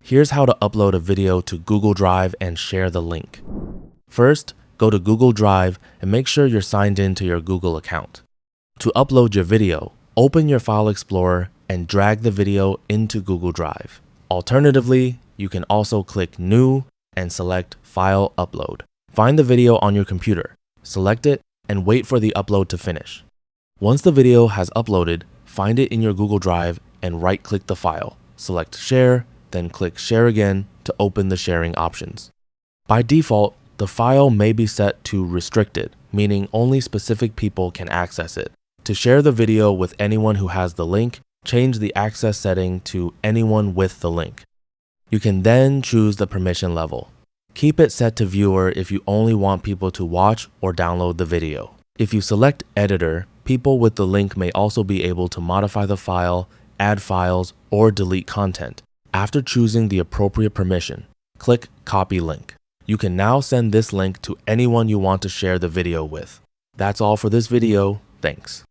Here's how to upload a video to Google Drive and share the link. First, go to Google Drive and make sure you're signed in to your Google account. To upload your video, open your File Explorer and drag the video into Google Drive. Alternatively, you can also click New and select File Upload. Find the video on your computer, select it, and wait for the upload to finish. Once the video has uploaded, find it in your Google Drive and right-click the file. Select Share, then click Share again to open the sharing options. By default, the file may be set to Restricted, meaning only specific people can access it. To share the video with anyone who has the link, change the access setting to Anyone with the link. You can then choose the permission level. Keep it set to Viewer if you only want people to watch or download the video. If you select Editor, people with the link may also be able to modify the file, add files, or delete content. After choosing the appropriate permission, click Copy Link. You can now send this link to anyone you want to share the video with. That's all for this video. Thanks.